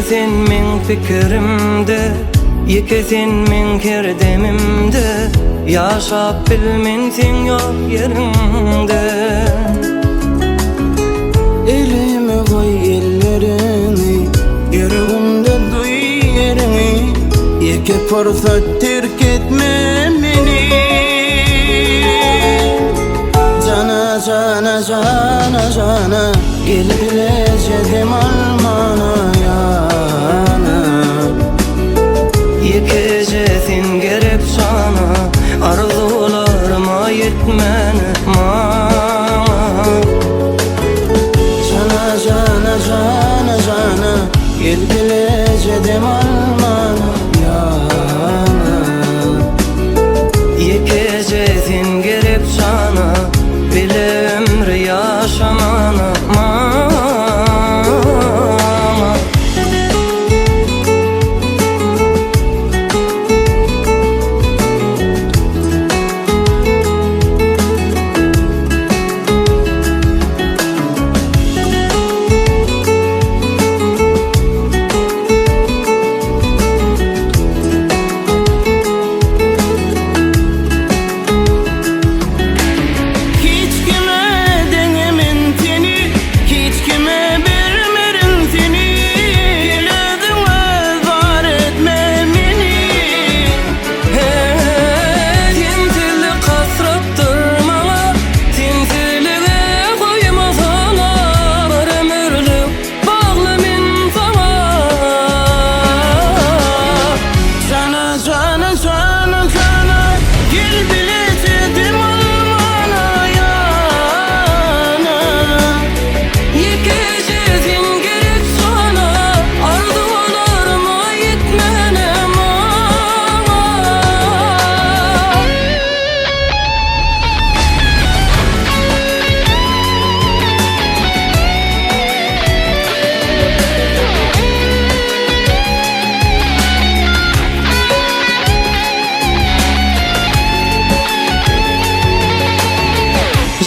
sen men fikrimde, iki sen men kerdemimde. Yaşap bilmen sen yok yerimde. Elime koy ellerini, yüreğimde duy yerini. İki fırsat terk etme beni. Cana cana cana cana, gel bileceğim almana yana. Yekecesin gerek sana, arzularıma yetmene mana. Cana cana cana cana, gel bileceğim almana yana. Yekecesin gerek sana, bile ömrü yaşamana mana.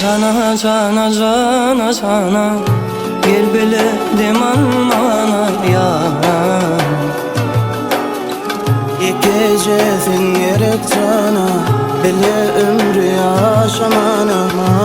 Cana cana cana cana, gel bile demana yana. Yekecesin gerek cana, bile ömrü yaşamana.